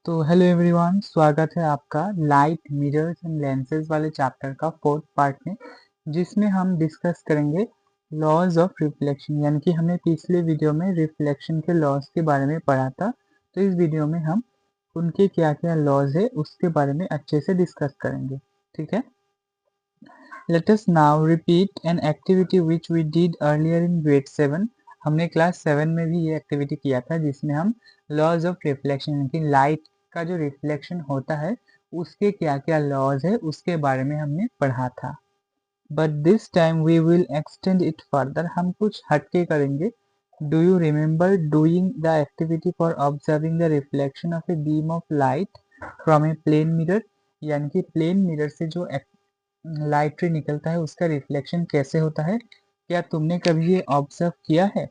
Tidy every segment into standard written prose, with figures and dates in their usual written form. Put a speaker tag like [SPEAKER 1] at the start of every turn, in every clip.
[SPEAKER 1] तो hello everyone, स्वागत है आपका लाइट मिरर्स एंड लेंसेज वाले चैप्टर का फोर्थ पार्ट में, जिसमें हम डिस्कस करेंगे लॉज ऑफ रिफ्लेक्शन। यानी कि हमने पिछले वीडियो में रिफ्लेक्शन के लॉज के बारे में पढ़ा था, तो इस वीडियो में हम उनके क्या क्या लॉज है उसके बारे में अच्छे से डिस्कस करेंगे। ठीक है, let us now repeat an activity which we did earlier in grade 7। हमने क्लास 7 में भी ये एक्टिविटी किया था, जिसमें हम लॉज ऑफ रिफ्लेक्शन यानी कि लाइट का जो रिफ्लेक्शन होता है उसके क्या क्या लॉज है उसके बारे में हमने पढ़ा था। But this time we will extend it further. हम कुछ हटके करेंगे। Do you remember doing the activity for observing the reflection of a beam of light from a plane mirror? यानी कि प्लेन मिरर से जो लाइट रे निकलता है उसका रिफ्लेक्शन कैसे होता है, क्या तुमने कभी ये ऑब्जर्व किया है?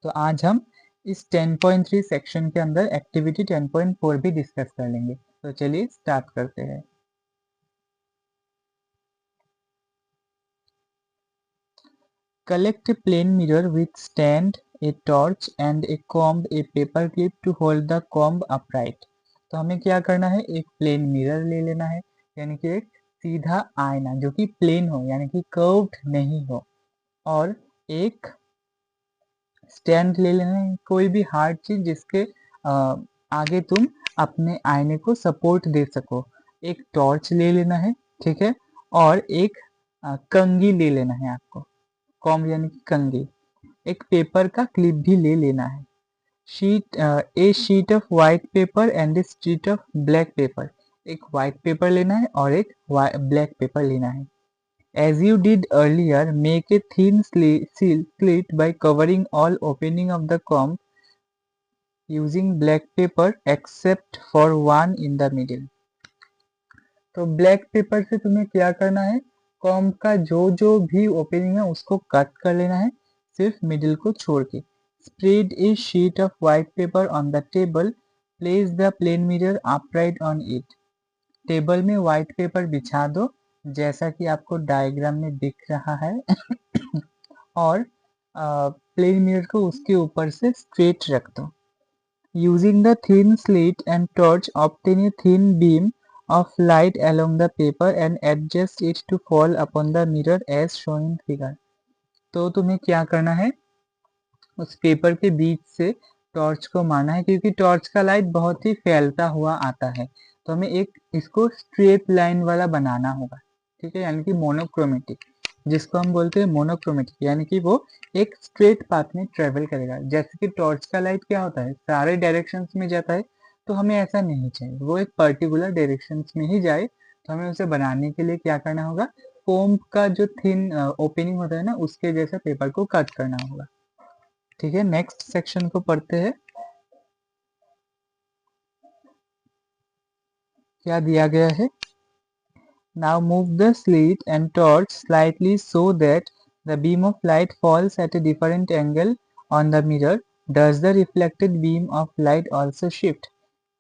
[SPEAKER 1] तो आज हम इस 10.3 सेक्शन के अंदर एक्टिविटी 10.4 भी डिस्कस कर लेंगे। तो चलिए स्टार्ट करते हैं। Collect a plane mirror with stand, a torch and a comb, a paper clip to hold the comb upright. तो हमें क्या करना है, एक प्लेन मिरर ले लेना है, यानी कि एक सीधा आईना जो कि प्लेन हो यानी कि कर्व्ड नहीं हो, और एक स्टैंड ले लेना है, कोई भी हार्ड चीज जिसके आगे तुम अपने आईने को सपोर्ट दे सको। एक टॉर्च ले लेना है, ठीक है, और एक कंघी ले लेना है आपको, कॉम्ब यानी कि कंघी। एक पेपर का क्लिप भी ले लेना है। A sheet of white paper and a sheet of black paper. एक व्हाइट पेपर लेना है और एक ब्लैक पेपर लेना है। As you did earlier, make a thin slit by covering all opening of the comb using black paper except for one in the middle. तो black pepper से तुम्हें क्या करना है, कॉम्ब का जो जो भी ओपनिंग है उसको कट कर लेना है, सिर्फ मिडिल को छोड़ के। Spread a sheet of white paper on the table, place the plane mirror upright on it. Table में व्हाइट पेपर बिछा दो जैसा कि आपको डायग्राम में दिख रहा है और प्लेन मिरर को उसके ऊपर से स्ट्रेट रख दो। Using the thin slit and torch obtain a thin beam of light along the paper and adjust it to fall upon the mirror as shown in figure। तो तुम्हें क्या करना है, उस पेपर के बीच से टॉर्च को मारना है, क्योंकि टॉर्च का लाइट बहुत ही फैलता हुआ आता है, तो हमें एक इसको स्ट्रेट लाइन वाला बनाना होगा। ठीक है, यानी कि मोनोक्रोमेटिक, जिसको हम बोलते हैं मोनोक्रोमेटिक, यानी कि वो एक स्ट्रेट पाथ में ट्रेवल करेगा। जैसे कि टॉर्च का लाइट क्या होता है, सारे डायरेक्शंस में जाता है, तो हमें ऐसा नहीं चाहिए, वो एक पर्टिकुलर डायरेक्शंस में ही जाए। तो हमें उसे बनाने के लिए क्या करना होगा, कोम्ब का जो थिन ओपनिंग होता है ना, उसके जैसे पेपर को कट करना होगा। ठीक है, नेक्स्ट सेक्शन को पढ़ते हैं। क्या दिया गया है, now move the slit and torch slightly so that the beam of light falls at a different angle on the mirror. Does the reflected beam of light also shift?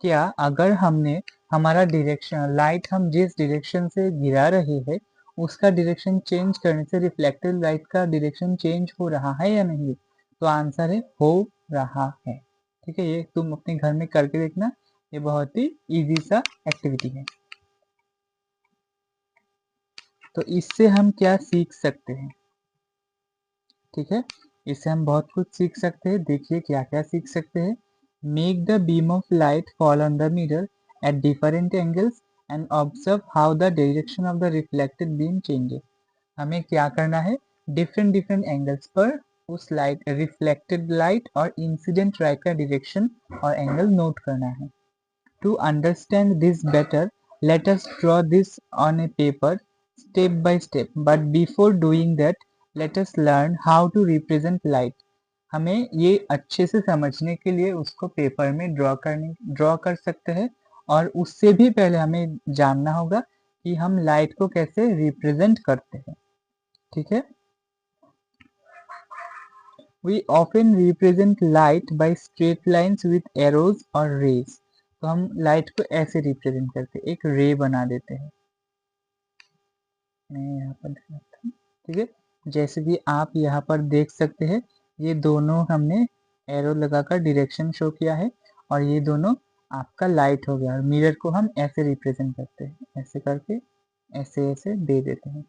[SPEAKER 1] क्या अगर हमने हमारा डायरेक्शन, लाइट हम जिस direction से गिरा रहे हैं उसका डायरेक्शन चेंज करने से रिफ्लेक्टेड लाइट का डायरेक्शन चेंज हो रहा है या नहीं? तो आंसर है हो रहा है। ठीक है, ये तुम अपने घर में करके देखना, ये बहुत ही इजी सा एक्टिविटी है। तो इससे हम क्या सीख सकते हैं? ठीक है, इससे हम बहुत कुछ सीख सकते हैं। देखिए क्या क्या सीख सकते हैं। Make the beam of light fall on the mirror at different angles and observe how the direction of the reflected beam changes. हमें क्या करना है, डिफरेंट डिफरेंट एंगल्स पर उस लाइट, रिफ्लेक्टेड लाइट और इंसिडेंट लाइट का डायरेक्शन और angle note करना है। To understand this better, let us draw this on a paper step by step. But before doing that, let us learn how to represent light. हमें ये अच्छे से समझने के लिए उसको पेपर में ड्रॉ कर सकते हैं, और उससे भी पहले हमें जानना होगा कि हम लाइट को कैसे रिप्रेजेंट करते हैं। ठीक है, We often represent light by straight lines with arrows or rays। तो हम लाइट को ऐसे रिप्रेजेंट करते हैं, एक रे बना देते हैं। मैं यहाँ पर दिखाता हूँ। ठीक है, जैसे कि आप यहाँ पर देख सकते हैं, ये दोनों हमने एरो लगाकर डायरेक्शन शो किया है, और ये दोनों आपका लाइट हो गया, और मिरर को हम ऐसे रिप्रेजेंट करते हैं, ऐसे करके ऐसे ऐसे दे देते हैं,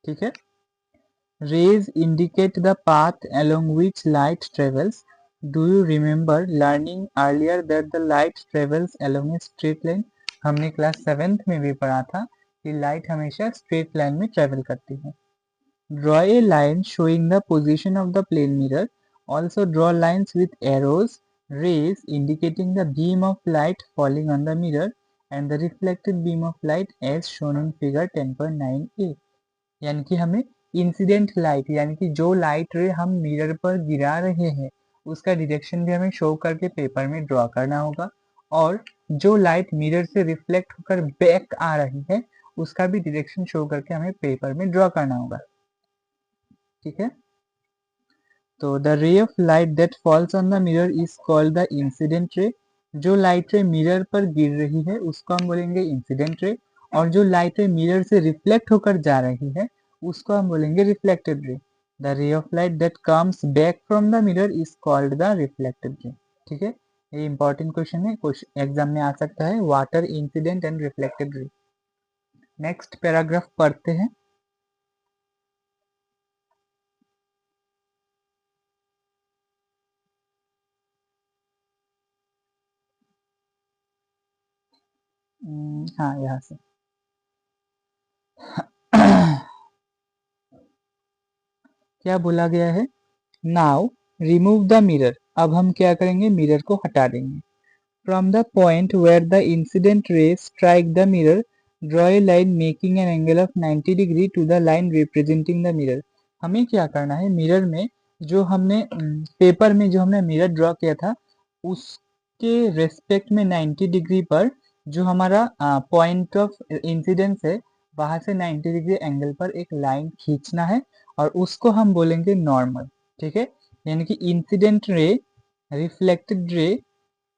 [SPEAKER 1] ठीक है। Rays indicate the path along which light travels. Do you remember learning earlier that the light travels along a straight line? हमने क्लास 7th में भी पढ़ा था कि लाइट हमेशा स्ट्रेट लाइन में ट्रेवल करती है। Draw a line showing the position of the plane mirror. Also draw lines with arrows, rays indicating the beam of light falling on the mirror and the reflected beam of light as shown in figure 10.9a. यानी कि हमें incident light, यानी कि जो light रे हम mirror पर गिरा रहे हैं उसका डायरेक्शन भी हमें शो करके पेपर में ड्रॉ करना होगा, और जो लाइट मिरर से रिफ्लेक्ट होकर बैक आ रही है उसका भी डायरेक्शन शो करके हमें पेपर में ड्रॉ करना होगा, ठीक है। तो the ray of light that falls on the mirror is called the incident रे। जो लाइट रे मिरर पर गिर रही है उसको हम बोलेंगे इंसिडेंट रे, और जो लाइट रे मिरर से रिफ्लेक्ट होकर जा रही है उसको हम बोलेंगे reflected ray. The ray of light that comes back from the mirror is called the reflected रे, ठीक है। ये इंपॉर्टेंट क्वेश्चन है, एग्जाम में आ सकता है, water incident and reflected ray. Next paragraph पढ़ते हैं। हाँ, यहाँ से क्या बोला गया है, नाउ रिमूव द मिरर। अब हम क्या करेंगे, मिरर को हटा देंगे। From the point where the incident ray strike the mirror draw a line making an angle of 90 degree to the line representing the mirror. हमें क्या करना है, मिरर में जो हमने पेपर में जो हमने मिरर ड्रॉ किया था उसके रेस्पेक्ट में 90 डिग्री पर जो हमारा पॉइंट ऑफ इंसिडेंस है वहां से 90 डिग्री एंगल पर एक लाइन खींचना है, और उसको हम बोलेंगे नॉर्मल, ठीक है। यानी कि इंसिडेंट रे, रिफ्लेक्टेड रे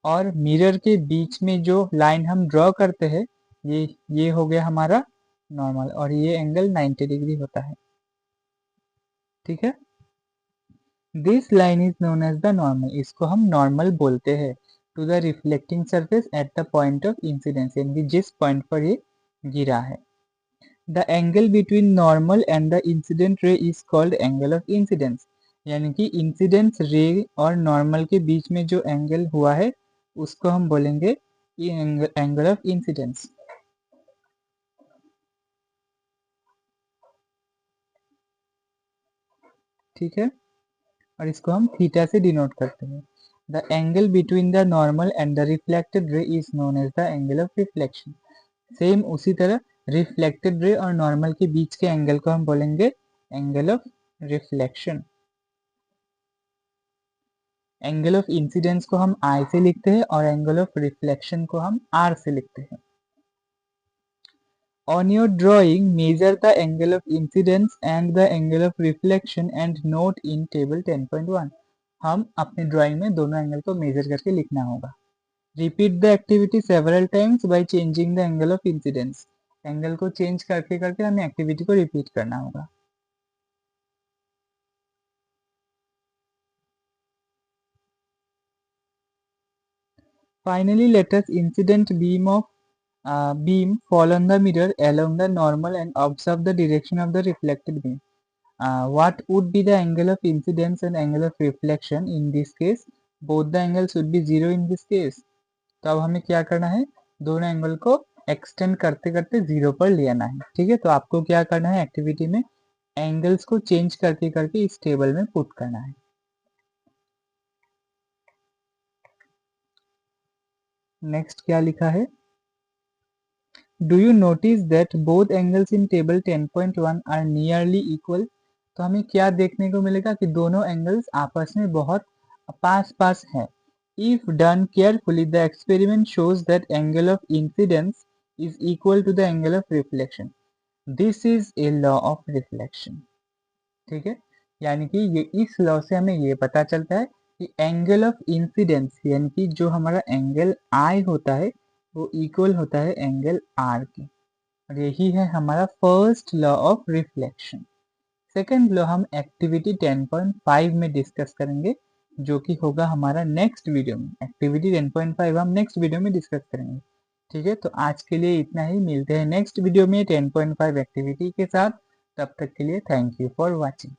[SPEAKER 1] और मिरर के बीच में जो लाइन हम ड्रॉ करते हैं ये हो गया हमारा नॉर्मल, और ये एंगल 90 डिग्री होता है, ठीक है। This line is known as the normal, इसको हम नॉर्मल बोलते हैं। To the reflecting surface at the point of incidence, यानी कि जिस पॉइंट पर ये गिरा है। The angle between normal and the incident ray is called angle of incidence, यानी कि इंसिडेंस रे और नॉर्मल के बीच में जो एंगल हुआ है उसको हम बोलेंगे एंगल ऑफ इंसिडेंस, ठीक है। और इसको हम थीटा से डिनोट करते हैं। The angle between the normal and the reflected ray is known as the angle of reflection. Same उसी तरह रिफ्लेक्टेड रे और नॉर्मल के बीच के एंगल को हम बोलेंगे angle of reflection. Angle of incidence को हम आई से लिखते हैं और एंगल ऑफ रिफ्लेक्शन को हम आर से लिखते हैं। On your drawing, measure the angle of incidence and the angle of reflection and note in table 10.1। हम अपने ड्राइंग में दोनों एंगल को मेजर करके लिखना होगा। Repeat the activity several times by changing the angle of incidence। Angle को change करके करके हमें एक्टिविटी को रिपीट करना होगा। Finally, let us incident beam fall on the mirror along the normal and observe the direction of the reflected beam। What would be the angle of incidence and angle of reflection in this case? Both the angles would be 0 in this case। तो अब हमें क्या करना है, दोनों angle को extend करते करते 0 पर ले आना है, ठीक है। तो आपको क्या करना है, एक्टिविटी में एंगल्स को चेंज करके करके इस टेबल में पुट करना है। नेक्स्ट क्या लिखा है, do you notice that both angles in table 10.1 are nearly equal. तो हमें क्या देखने को मिलेगा कि दोनों एंगल्स आपस में बहुत पास पास हैं। If done carefully the experiment shows that angle of incidence is equal to the angle of reflection. This is a law of reflection, ठीक है। यानी कि ये इस लॉ से हमें ये पता चलता है कि एंगल ऑफ इंसिडेंस यानी कि जो हमारा एंगल आई होता है वो इक्वल होता है एंगल आर के, और यही है हमारा first law of reflection. Second law हम एक्टिविटी 10.5 में डिस्कस करेंगे। जो कि होगा हमारा नेक्स्ट वीडियो में। एक्टिविटी 10.5 हम नेक्स्ट वीडियो में डिस्कस करेंगे। ठीक है, तो आज के लिए इतना ही, मिलते हैं नेक्स्ट वीडियो में 10.5 एक्टिविटी के साथ। तब तक के लिए थैंक यू फॉर वॉचिंग।